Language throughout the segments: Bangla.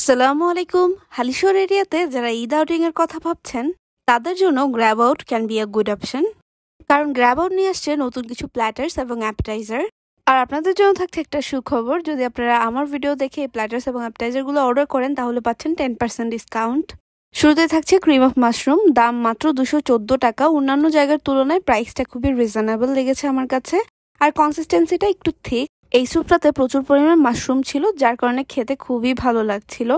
আসসালামু আলাইকুম। হালিশহর এরিয়াতে যারা ঈদ আউটিং এর কথা ভাবছেন তাদের জন্য grab out can be a good option. কারণ গ্র্যাব আউট নিয়ে আসছে নতুন কিছু প্ল্যাটার্স এবং অ্যাপেটাইজার। আর আপনাদের জন্য থাকছে একটা সুখবর, যদি আপনারা আমার ভিডিও দেখে এই প্ল্যাটার্স এবং অ্যাপেটাইজারগুলো অর্ডার করেন তাহলে পাচ্ছেন 10% ডিসকাউন্ট। শুরুতে থাকছে ক্রিম অফ মাশরুম, দাম মাত্র 214 টাকা। অন্যান্য জায়গার তুলনায় প্রাইসটা খুবই রিজনেবল লেগেছে আমার কাছে। আর কনসিস্টেন্সিটা একটু ঠিক। এই স্যুপটাতে প্রচুর পরিমাণে মাশরুম ছিল, যার কারণে খেতে খুবই ভালো লাগছিল।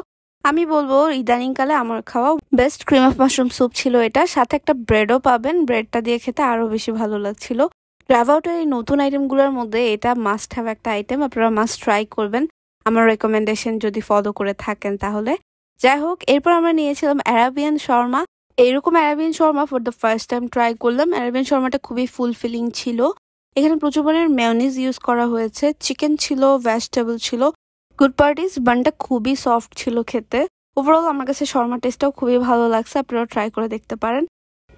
আমি বলবো ইদানিংকালে আমার খাওয়া best cream of mushroom soup ছিল এটা। সাথে একটা ব্রেডও পাবেন, ব্রেডটা দিয়ে খেতে আরো বেশি ভালো লাগছিল। গ্র্যাব আউটের এই নতুন আইটেমগুলোর মধ্যে এটা মাস্ট হ্যাভ একটা আইটেম, আপনারা মাস্ট ট্রাই করবেন আমার রেকমেন্ডেশন যদি ফলো করে থাকেন তাহলে। যাই হোক, এরপর আমরা নিয়েছিলাম অ্যারাবিয়ান শর্মা। এইরকম Arabian Sharma for the first time try করলাম। অ্যারাবিয়ান শর্মাটা খুবই ফুলফিলিং ছিল। এখানে প্রচুর পরিমাণে মেয়োনিজ ইউজ করা হয়েছে, চিকেন ছিল, ভেজিটেবল ছিল। গুড পার্টিস বানটা খুবই সফট ছিল খেতে। ওভারঅল আমার কাছে শর্মা টেস্টটাও খুবই ভালো লাগছে, আপনারা ট্রাই করে দেখতে পারেন।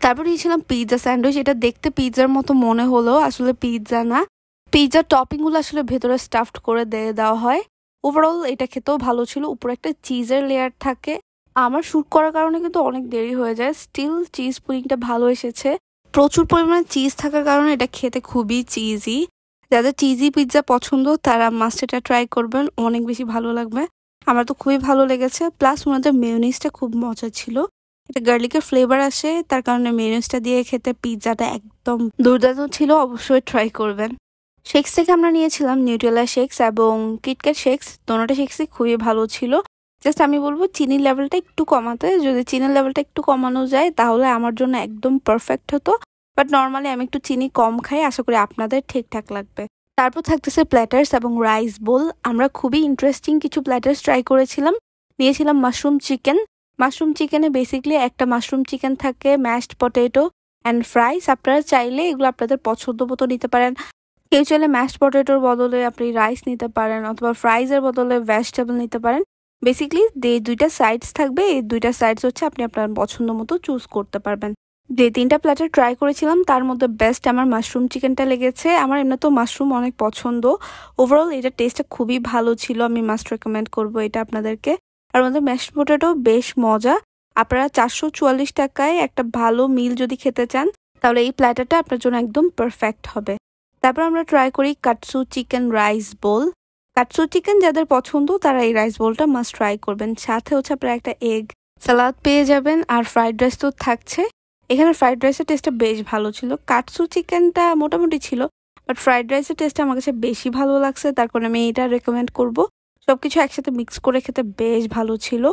তারপর নিয়েছিলাম পিৎজা স্যান্ডউইচ। এটা দেখতে পিৎজার মতো মনে হলো, আসলে পিৎজা না। পিৎজার টপিংগুলো আসলে ভেতরে স্টাফড করে দিয়ে দেওয়া হয়। ওভারঅল এটা খেতেও ভালো ছিল, উপরে একটা চিজের লেয়ার থাকে। আমার শুট করার কারণে কিন্তু অনেক দেরি হয়ে যায়, স্টিল চিজ পুডিংটা ভালো এসেছে। প্রচুর পরিমাণে চিজ থাকার কারণে এটা খেতে খুবই চিজি। যাদের চিজি পিৎজা পছন্দ তারা মাস্ট এটা ট্রাই করবেন, অনেক বেশি ভালো লাগবে। আমার তো খুবই ভালো লেগেছে। প্লাস ওনাদের মেয়োনিজটা খুব মজা ছিল। এটা গার্লিকের ফ্লেভার আসে, তার কারণে মেয়োনিজটা দিয়ে খেতে পিৎজাটা একদম দুর্দান্ত ছিল, অবশ্যই ট্রাই করবেন। শেকস থেকে আমরা নিয়েছিলাম নিউট্রেলা শেকস এবং কিটক্যাট শেকস। দোনোটা শেকসই খুবই ভালো ছিল। জাস্ট আমি বলবো চিনির লেভেলটা একটু কমাতে, যদি চিনির লেভেলটা একটু কমানো যায় তাহলে আমার জন্য একদম পারফেক্ট হতো। বাট নর্মালি আমি একটু চিনি কম খাই, আশা করি আপনাদের ঠিকঠাক লাগবে। তারপর থাকতেছে প্ল্যাটার্স এবং রাইস বোল। আমরা খুবই ইন্টারেস্টিং কিছু প্ল্যাটার্স ট্রাই করেছিলাম। নিয়েছিলাম মাশরুম চিকেন। মাশরুম চিকেনে বেসিক্যালি একটা মাশরুম চিকেন থাকে, ম্যাশড পটেটো অ্যান্ড ফ্রাইস। আপনারা চাইলে এগুলো আপনাদের পছন্দ মতো নিতে পারেন। কেউ চাইলে ম্যাশড পটেটোর বদলে আপনি রাইস নিতে পারেন, অথবা ফ্রাইজের বদলে ভেজিটেবল নিতে পারেন। বেসিক্যালি যে দুইটা সাইডস থাকবে, এই দুইটা সাইডস হচ্ছে আপনি আপনার পছন্দ মতো চুজ করতে পারবেন। যে 3টা প্ল্যাটার ট্রাই করেছিলাম তার মধ্যে বেস্ট আমার মাশরুম চিকেনটা লেগেছে। আমার এমনি তো মাশরুম অনেক পছন্দ। ওভারঅল এটা টেস্টটা খুবই ভালো ছিল, আমি মাস্ট রেকমেন্ড করবো এটা আপনাদেরকে। আর আমাদের ম্যাশড পটেটো বেশ মজা। আপনারা 444 টাকায় একটা ভালো মিল যদি খেতে চান তাহলে এই প্ল্যাটারটা আপনার জন্য একদম পারফেক্ট হবে। তারপর আমরা ট্রাই করি katsu chicken rice bowl. Katsu chicken যাদের পছন্দ তারা এই রাইস বোলটা মাস্ট ট্রাই করবেন। সাথে হচ্ছে আপনারা একটা এগ সালাদ পেয়ে যাবেন, আর ফ্রাইড রাইস তো থাকছে। এখানে ফ্রাইড রাইসের টেস্টটা বেশ ভালো ছিল। কাটসু চিকেনটা মোটামুটি ছিল, বাট ফ্রাইড রাইসের টেস্টটা আমার কাছে বেশি ভালো লাগছে, তার কারণে আমি এটা রেকমেন্ড করব। সবকিছু একসাথে মিক্স করে খেতে বেশ ভালো ছিল।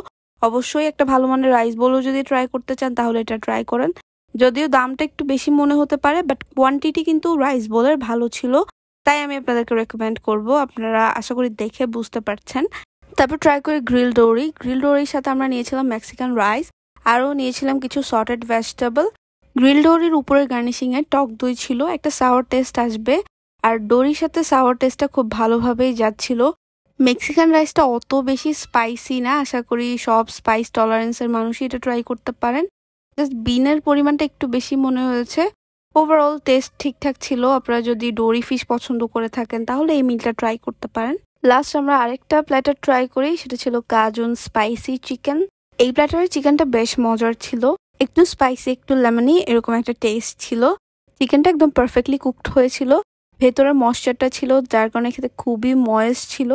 অবশ্যই একটা ভালো মানের রাইস বোলও যদি ট্রাই করতে চান তাহলে এটা ট্রাই করেন। যদিও দামটা একটু বেশি মনে হতে পারে, বাট কোয়ান্টিটি কিন্তু রাইস বোলের ভালো ছিল, তাই আমি আপনাদেরকে রেকমেন্ড করব। আপনারা আশা করি দেখে বুঝতে পারছেন। তারপর ট্রাই করি গ্রিল ডোরি। গ্রিল ডোরির সাথে আমরা নিয়েছিলাম মেক্সিকান রাইস, আরও নিয়েছিলাম কিছু সর্টেড ভেজিটেবল। গ্রিল ডোরির উপরে গার্নিশিং এ টক দই ছিল, একটা সাওয়ার টেস্ট আসবে। আর ডোরির সাথে সাওয়ার টেস্টটা খুব ভালোভাবেই যাচ্ছিল। মেক্সিকান রাইসটা অত বেশি স্পাইসি না, আশা করি সব স্পাইস টলারেন্সের মানুষই এটা ট্রাই করতে পারেন। জাস্ট বিনের পরিমাণটা একটু বেশি মনে হয়েছে। ওভারঅল টেস্ট ঠিকঠাক ছিল। আপনারা যদি ডোরি ফিশ পছন্দ করে থাকেন তাহলে এই মিলটা ট্রাই করতে পারেন। লাস্ট আমরা আরেকটা প্ল্যাটার ট্রাই করি, সেটা ছিল কাজুন স্পাইসি চিকেন। এই প্ল্যাটারের চিকেনটা বেশ মজার ছিল, একটু স্পাইসি একটু লেমনি এরকম একটা টেস্ট ছিল। চিকেনটা একদম পারফেক্টলি কুকড হয়েছিল, ভেতরে ময়েশ্চারটা ছিল যার কারণে খেতে খুবই ময়েস্ট ছিল।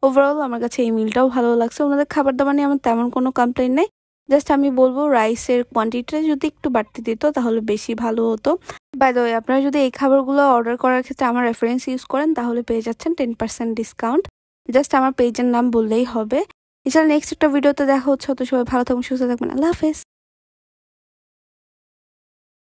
ওভারঅল আমার কাছে এই মিলটাও ভালো লাগছে। ওনাদের খাবার দাবার নিয়ে আমার তেমন কোনো কমপ্লেন নেই। জাস্ট আমি বলবো রাইসের কোয়ান্টিটিটা যদি একটু বাড়তি দিত তাহলে বেশি ভালো হতো। বাই দ্য ওয়ে, আপনারা যদি এই খাবারগুলো অর্ডার করার ক্ষেত্রে আমার রেফারেন্স ইউজ করেন তাহলে পেয়ে যাচ্ছেন 10% ডিসকাউন্ট। জাস্ট আমার পেজের নাম বললেই হবে। এছাড়া নেক্সট একটা ভিডিওতে দেখা হচ্ছে। তো সবাই ভালো থাকবেন, সুস্থ থাকবেন। আল্লাহ হাফেজ।